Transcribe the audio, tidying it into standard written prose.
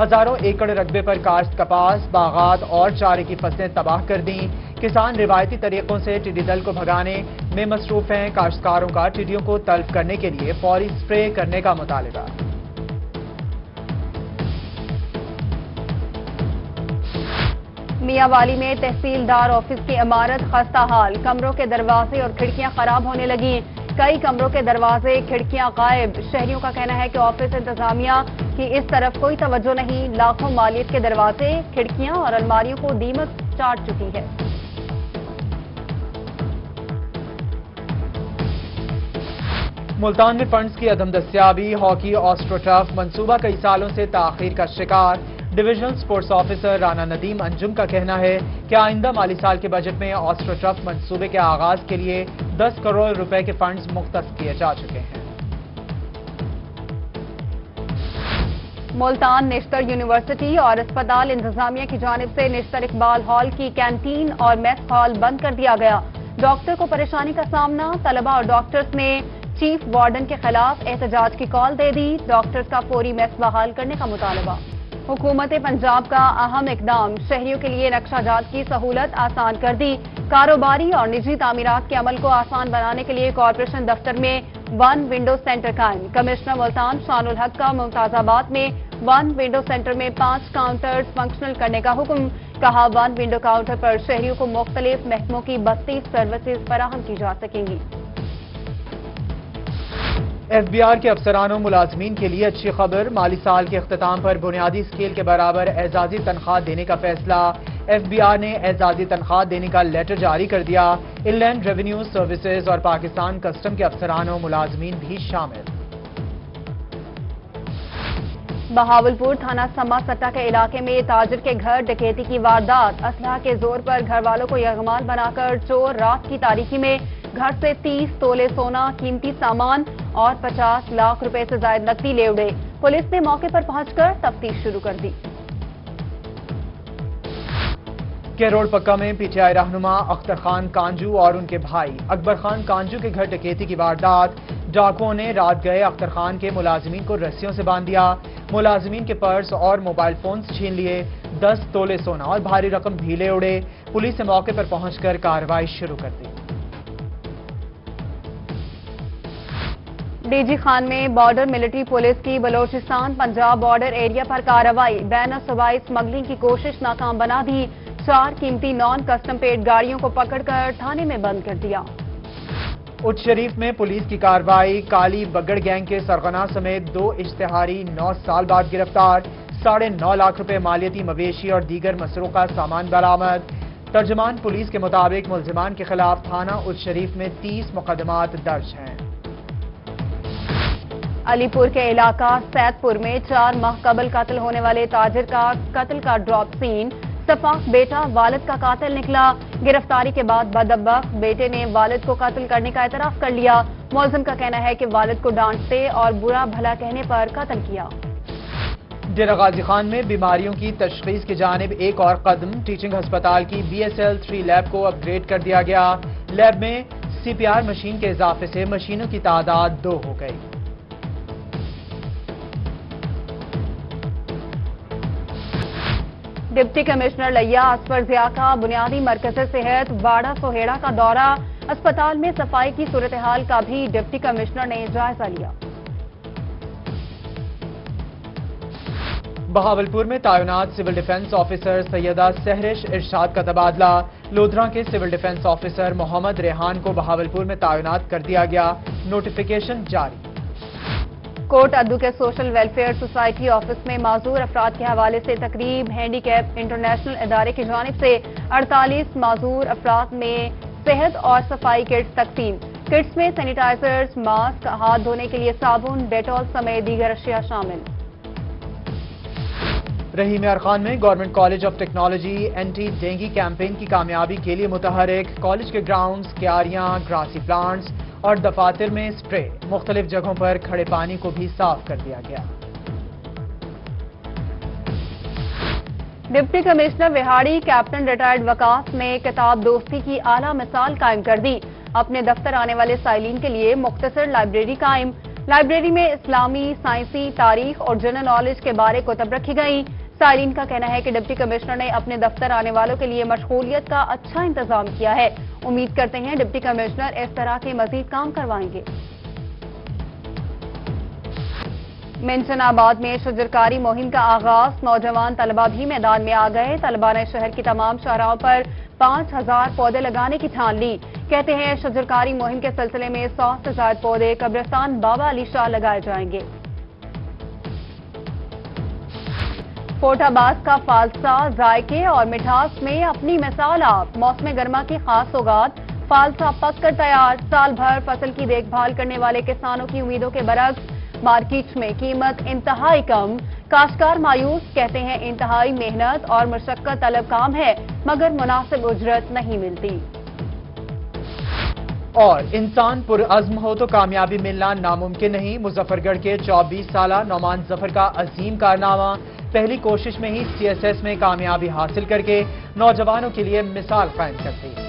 ہزاروں ایکڑ رقبے پر کاشت کپاس، باغات اور چارے کی فصلیں تباہ کر دیں۔ کسان روایتی طریقوں سے ٹڈی دل کو بھگانے میں مصروف ہیں۔ کاشتکاروں کا ٹڈیوں کو تلف کرنے کے لیے فوری سپرے کرنے کا مطالبہ۔ میاں والی میں تحصیلدار آفس کی عمارت خستہ حال، کمروں کے دروازے اور کھڑکیاں خراب ہونے لگیں۔ کئی کمروں کے دروازے کھڑکیاں غائب۔ شہریوں کا کہنا ہے کہ آفس انتظامیہ کی اس طرف کوئی توجہ نہیں۔ لاکھوں مالیت کے دروازے، کھڑکیاں اور الماریوں کو دیمک چاٹ چکی ہے۔ ملتان میں فنڈز کی عدم دستیابی، ہاکی آسٹرو ٹرف منصوبہ کئی سالوں سے تاخیر کا شکار۔ Divisional sports officer Rana Nadeem Anjum کا کہنا ہے کہ آئندہ مالی سال کے بجٹ میں آسٹرو ٹرف منصوبے کے آغاز کے لیے 10 کروڑ روپے کے فنڈز مختص کیے جا چکے ہیں۔ ملتان نشتر یونیورسٹی اور اسپتال انتظامیہ کی جانب سے نشتر اقبال ہال کی کینٹین اور میس ہال بند کر دیا گیا۔ ڈاکٹر کو پریشانی کا سامنا، طلبہ اور ڈاکٹرز نے چیف وارڈن کے خلاف احتجاج کی کال دے دی۔ ڈاکٹرز کا فوری میس بحال کرنے کا مطالبہ۔ حکومت پنجاب کا اہم اقدام، شہریوں کے لیے نقشہ جات کی سہولت آسان کر دی۔ کاروباری اور نجی تعمیرات کے عمل کو آسان بنانے کے لیے کارپوریشن دفتر میں 1 ونڈو سینٹر قائم۔ کمشنر ملتان شان الحق کا ممتاز آباد میں 1 ونڈو سینٹر میں 5 کاؤنٹرز فنکشنل کرنے کا حکم۔ کہا 1 ونڈو کاؤنٹر پر شہریوں کو مختلف محکموں کی 32 سروسز فراہم کی جا سکیں گی۔ ایف بی آر کے افسران و ملازمین کے لیے اچھی خبر، مالی سال کے اختتام پر بنیادی اسکیل کے برابر اعزازی تنخواہ دینے کا فیصلہ۔ ایف بی آر نے اعزازی تنخواہ دینے کا لیٹر جاری کر دیا۔ ان لینڈ ریونیو سروسز اور پاکستان کسٹم کے افسران و ملازمین بھی شامل۔ بہاولپور تھانہ سما سٹا کے علاقے میں تاجر کے گھر ڈکیتی کی واردات، اسلحہ کے زور پر گھر والوں کو یرغمال بنا کر چور رات کی تاریکی میں گھر سے 30 تولے سونا، قیمتی سامان اور 50 لاکھ روپے سے زائد نقدی لے اڑے۔ پولیس نے موقع پر پہنچ کر تفتیش شروع کر دی۔ کیروڑ پکا میں پی ٹی آئی رہنما اختر خان کانجو اور ان کے بھائی اکبر خان کانجو کے گھر ڈکیتی کی واردات، ڈاکوؤں نے رات گئے اختر خان کے ملازمین کو رسیوں سے باندھ دیا۔ ملازمین کے پرس اور موبائل فونز چھین لیے، 10 تولے سونا اور بھاری رقم بھی لے اڑے۔ پولیس نے موقع پر پہنچ کر کارروائی شروع کر دی۔ ڈی جی خان میں بارڈر ملٹری پولیس کی بلوچستان پنجاب بارڈر ایریا پر کارروائی، بین الصوبائی اسمگلنگ کی کوشش ناکام بنا دی۔ 4 قیمتی نان کسٹم پیڈ گاڑیوں کو پکڑ کر تھانے میں بند کر دیا۔ اچ شریف میں پولیس کی کارروائی، کالی بگڑ گینگ کے سرغنہ سمیت 2 اشتہاری 9 سال بعد گرفتار، 9.5 لاکھ روپے مالیتی مویشی اور دیگر مسروقہ سامان برآمد۔ ترجمان پولیس کے مطابق ملزمان کے خلاف تھانہ اچ شریف میں 30 مقدمات درج ہیں۔ علی پور کے علاقہ سید پور میں 4 ماہ قبل قتل ہونے والے تاجر کا قتل کا ڈراپ سین، سفاق بیٹا والد کا قاتل نکلا۔ گرفتاری کے بعد بدبخت بیٹے نے والد کو قتل کرنے کا اعتراف کر لیا۔ ملزم کا کہنا ہے کہ والد کو ڈانٹتے اور برا بھلا کہنے پر قتل کیا۔ ڈیرہ غازی خان میں بیماریوں کی تشخیص کی جانب ایک اور قدم، ٹیچنگ ہسپتال کی BSL 3 لیب کو اپ گریڈ کر دیا گیا۔ لیب میں CPR مشین کے اضافے سے مشینوں کی تعداد 2 ہو گئی۔ ڈپٹی کمشنر لیا اصفر ضیاء کا بنیادی مرکز صحت واڑہ سوہیڑا کا دورہ، اسپتال میں صفائی کی صورتحال کا بھی ڈپٹی کمشنر نے جائزہ لیا۔ بہاولپور میں تعینات سول ڈیفنس آفیسر سیدہ سہرش ارشاد کا تبادلہ، لودھراں کے سول ڈیفنس آفیسر محمد ریحان کو بہاولپور میں تعینات کر دیا گیا، نوٹیفیکیشن جاری۔ کوٹ ادو کے سوشل ویلفیئر سوسائٹی آفس میں معذور افراد کے حوالے سے تقریب، ہینڈی کیپ انٹرنیشنل ادارے کی جانب سے 48 معذور افراد میں صحت اور صفائی کٹس تقسیم۔ کٹس میں سینیٹائزرز، ماسک، ہاتھ دھونے کے لیے صابن، ڈیٹول سمیت دیگر اشیاء شامل۔ رحیم یار خان میں government college of technology anti dengue campaign کی کامیابی کے لیے متحرک، کالج کے گراؤنڈز، کیاریاں، گراسی پلانٹس اور دفاتر میں سپرے، مختلف جگہوں پر کھڑے پانی کو بھی صاف کر دیا گیا۔ Deputy commissioner Vehari captain retired Waqas نے کتاب دوستی کی اعلیٰ مثال قائم کر دی، اپنے دفتر آنے والے سائلین کے لیے مختصر لائبریری قائم، لائبریری میں اسلامی، سائنسی، تاریخ اور جنرل نالج کے بارے کتب رکھی گئی۔ سائلین کا کہنا ہے کہ ڈپٹی کمشنر نے اپنے دفتر آنے والوں کے لیے مشغولیت کا اچھا انتظام کیا ہے۔ امید کرتے ہیں ڈپٹی کمشنر اس طرح کے مزید کام کروائیں گے۔ منشن آباد میں شجرکاری مہم کا آغاز، نوجوان طلبہ بھی میدان میں آ گئے۔ طلبہ نے شہر کی تمام شاہراہوں پر 5000 پودے لگانے کی ٹھان لی۔ کہتے ہیں شجرکاری مہم کے سلسلے میں 100 سے زائد پودے قبرستان بابا علی شاہ لگائے جائیں گے۔ فورٹ عباس کا فالسہ ذائقے اور مٹھاس میں اپنی مثال آپ۔ موسم گرما کی خاص سوغات، فالسہ پک کر تیار۔ سال بھر فصل کی دیکھ بھال کرنے والے کسانوں کی امیدوں کے برعکس مارکیٹ میں قیمت انتہائی کم۔ کاشتکار مایوس، کہتے ہیں انتہائی محنت اور مشقت طلب کام ہے مگر مناسب اجرت نہیں ملتی۔ اور انسان پرعزم ہو تو کامیابی ملنا ناممکن نہیں۔ مظفر گڑھ کے 24 سالہ نعمان ظفر کا عظیم کارنامہ، پہلی کوشش میں ہی CSS میں کامیابی حاصل کر کے نوجوانوں کے لیے مثال قائم کرتی ہے۔